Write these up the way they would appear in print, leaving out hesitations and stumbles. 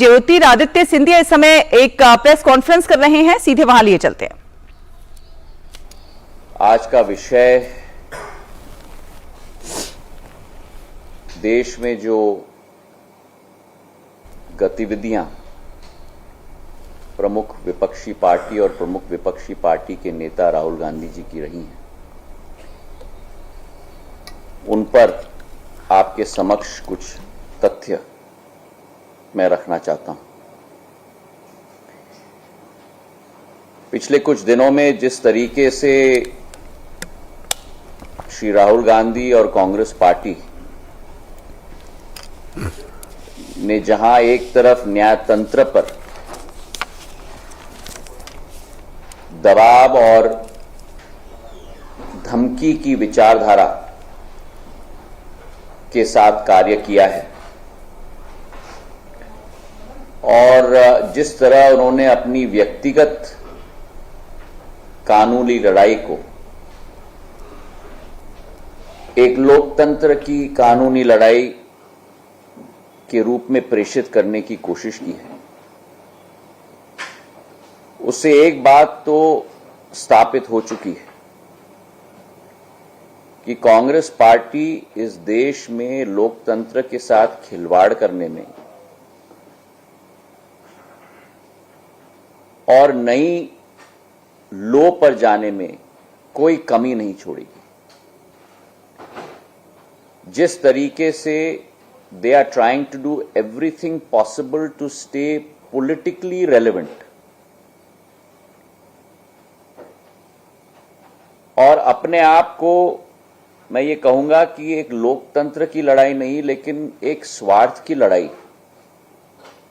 ज्योतिरादित्य सिंधिया इस समय एक प्रेस कॉन्फ्रेंस कर रहे हैं, सीधे वहां लिए चलते हैं। आज का विषय देश में जो गतिविधियां प्रमुख विपक्षी पार्टी और प्रमुख विपक्षी पार्टी के नेता राहुल गांधी जी की रही हैं, उन पर आपके समक्ष कुछ तथ्य मैं रखना चाहता हूं। पिछले कुछ दिनों में जिस तरीके से श्री राहुल गांधी और कांग्रेस पार्टी ने जहां एक तरफ न्यायतंत्र पर दबाव और धमकी की विचारधारा के साथ कार्य किया है और जिस तरह उन्होंने अपनी व्यक्तिगत कानूनी लड़ाई को एक लोकतंत्र की कानूनी लड़ाई के रूप में प्रेषित करने की कोशिश की है, उससे एक बात तो स्थापित हो चुकी है कि कांग्रेस पार्टी इस देश में लोकतंत्र के साथ खिलवाड़ करने में और नई लो पर जाने में कोई कमी नहीं छोड़ेगी। जिस तरीके से they are trying to do everything possible to stay politically relevant और अपने आप को मैं ये कहूंगा कि एक लोकतंत्र की लड़ाई नहीं लेकिन एक स्वार्थ की लड़ाई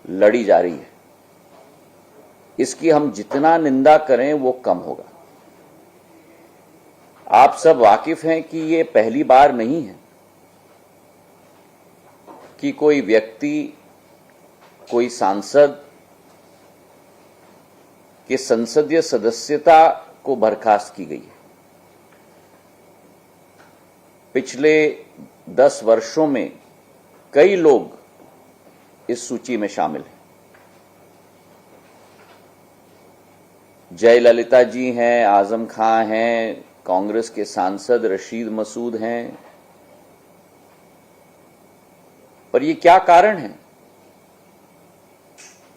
लड़ी जा रही है, इसकी हम जितना निंदा करें वो कम होगा। आप सब वाकिफ हैं कि ये पहली बार नहीं है कि कोई व्यक्ति, कोई सांसद के संसदीय सदस्यता को बर्खास्त की गई है। पिछले 10 वर्षों में कई लोग इस सूची में शामिल हैं। जयललिता जी हैं, आजम खां हैं, कांग्रेस के सांसद रशीद मसूद हैं। पर ये क्या कारण है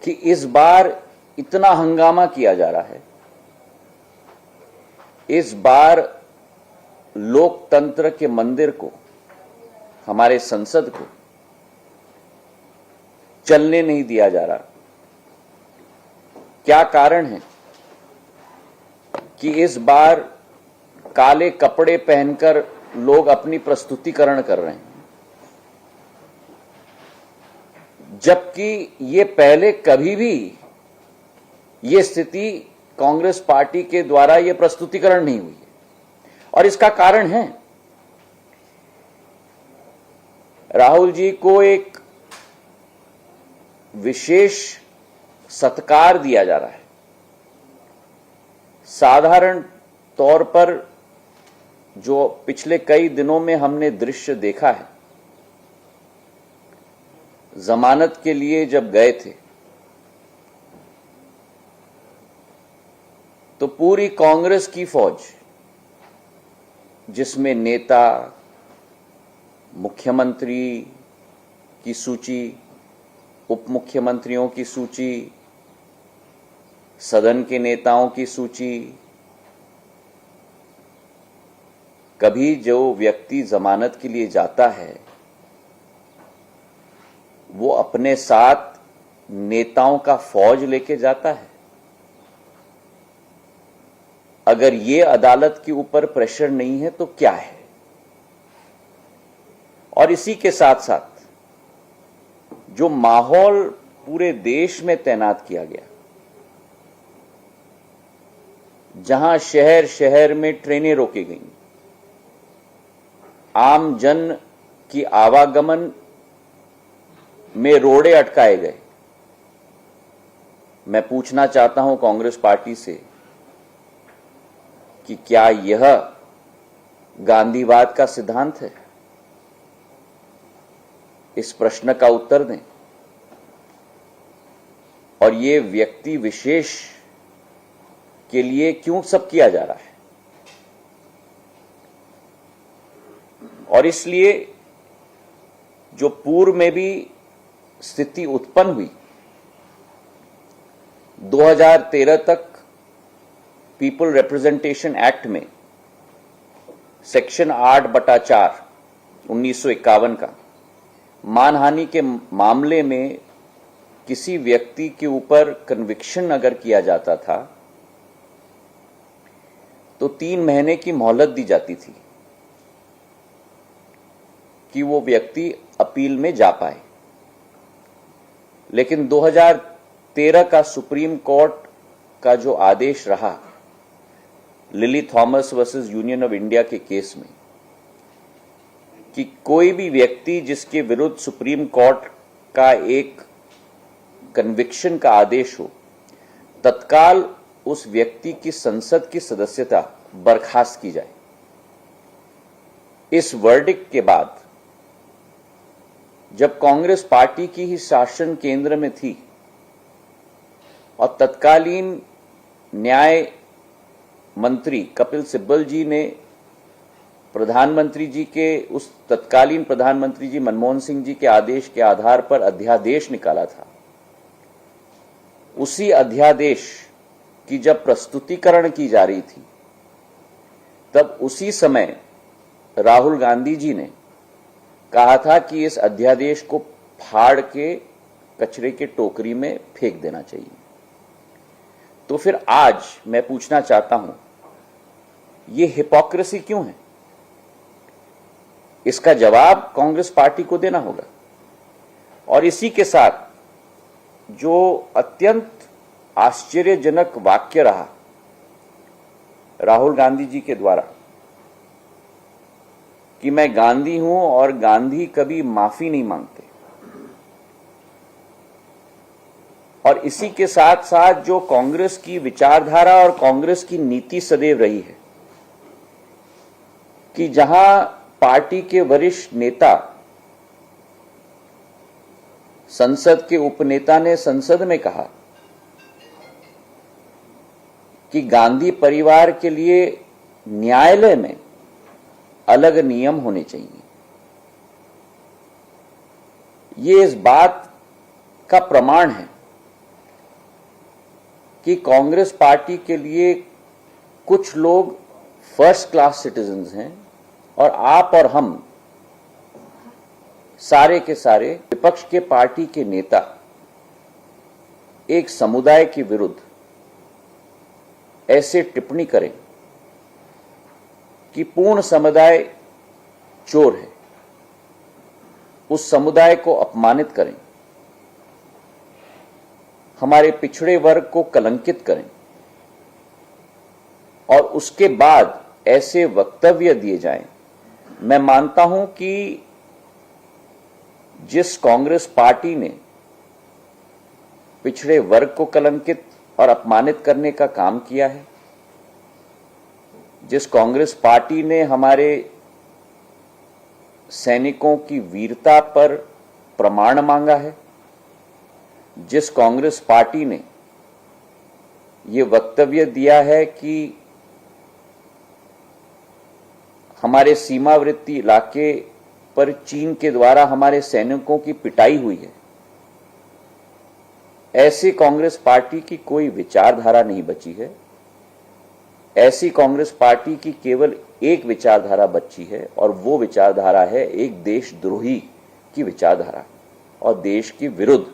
कि इस बार इतना हंगामा किया जा रहा है? इस बार लोकतंत्र के मंदिर को, हमारे संसद को चलने नहीं दिया जा रहा। क्या कारण है कि इस बार काले कपड़े पहनकर लोग अपनी प्रस्तुतिकरण कर रहे हैं, जबकि ये पहले कभी भी ये स्थिति कांग्रेस पार्टी के द्वारा ये प्रस्तुतिकरण नहीं हुई है। और इसका कारण है राहुल जी को एक विशेष सत्कार दिया जा रहा है। साधारण तौर पर जो पिछले कई दिनों में हमने दृश्य देखा है, जमानत के लिए जब गए थे तो पूरी कांग्रेस की फौज, जिसमें नेता, मुख्यमंत्री की सूची, उप मुख्यमंत्रियों की सूची, सदन के नेताओं की सूची, कभी जो व्यक्ति जमानत के लिए जाता है वो अपने साथ नेताओं का फौज लेके जाता है। अगर ये अदालत के ऊपर प्रेशर नहीं है तो क्या है? और इसी के साथ साथ जो माहौल पूरे देश में तैनात किया गया, जहां शहर शहर में ट्रेनें रोकी गईं, आम जन की आवागमन में रोड़े अटकाए गए, मैं पूछना चाहता हूं कांग्रेस पार्टी से कि क्या यह गांधीवाद का सिद्धांत है? इस प्रश्न का उत्तर दें। और ये व्यक्ति विशेष के लिए क्यों सब किया जा रहा है। और इसलिए जो पूर्व में भी स्थिति उत्पन्न हुई, 2013 तक पीपल रिप्रेजेंटेशन एक्ट में सेक्शन 8/4 1951 का मानहानि के मामले में किसी व्यक्ति के ऊपर कन्विक्शन अगर किया जाता था तो 3 महीने की मोहलत दी जाती थी कि वो व्यक्ति अपील में जा पाए। लेकिन 2013 का सुप्रीम कोर्ट का जो आदेश रहा lily Thomas versus union of India के केस में, कि कोई भी व्यक्ति जिसके विरुद्ध सुप्रीम कोर्ट का एक कन्विक्शन का आदेश हो, तत्काल उस व्यक्ति की संसद की सदस्यता बर्खास्त की जाए। इस वर्डिक्ट के बाद जब कांग्रेस पार्टी की ही शासन केंद्र में थी और तत्कालीन न्याय मंत्री कपिल सिब्बल जी ने प्रधानमंत्री जी के उस तत्कालीन प्रधानमंत्री जी मनमोहन सिंह जी के आदेश के आधार पर अध्यादेश निकाला था, उसी अध्यादेश की जब प्रस्तुतिकरण की जा रही थी तब उसी समय राहुल गांधी जी ने कहा था कि इस अध्यादेश को फाड़ के कचरे के टोकरी में फेंक देना चाहिए। तो फिर आज मैं पूछना चाहता हूं, ये हिपोक्रेसी क्यों है? इसका जवाब कांग्रेस पार्टी को देना होगा। और इसी के साथ जो अत्यंत आश्चर्यजनक वाक्य रहा राहुल गांधी जी के द्वारा कि मैं गांधी हूं और गांधी कभी माफी नहीं मांगते, और इसी के साथ साथ जो कांग्रेस की विचारधारा और कांग्रेस की नीति सदैव रही है कि जहां पार्टी के वरिष्ठ नेता, संसद के उपनेता ने संसद में कहा कि गांधी परिवार के लिए न्यायालय में अलग नियम होने चाहिए, ये इस बात का प्रमाण है कि कांग्रेस पार्टी के लिए कुछ लोग फर्स्ट क्लास सिटीजन्स हैं और आप और हम सारे के सारे विपक्ष के पार्टी के नेता एक समुदाय के विरुद्ध ऐसे टिप्पणी करें कि पूर्ण समुदाय चोर है, उस समुदाय को अपमानित करें, हमारे पिछड़े वर्ग को कलंकित करें और उसके बाद ऐसे वक्तव्य दिए जाएं। मैं मानता हूं कि जिस कांग्रेस पार्टी ने पिछड़े वर्ग को कलंकित और अपमानित करने का काम किया है, जिस कांग्रेस पार्टी ने हमारे सैनिकों की वीरता पर प्रमाण मांगा है, जिस कांग्रेस पार्टी ने ये वक्तव्य दिया है कि हमारे सीमावर्ती इलाके पर चीन के द्वारा हमारे सैनिकों की पिटाई हुई है, ऐसी कांग्रेस पार्टी की कोई विचारधारा नहीं बची है। ऐसी कांग्रेस पार्टी की केवल एक विचारधारा बची है और वो विचारधारा है एक देशद्रोही की विचारधारा और देश के विरुद्ध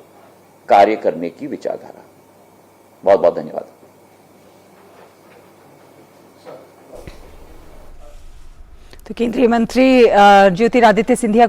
कार्य करने की विचारधारा। बहुत बहुत धन्यवाद। तो केंद्रीय मंत्री ज्योतिरादित्य सिंधिया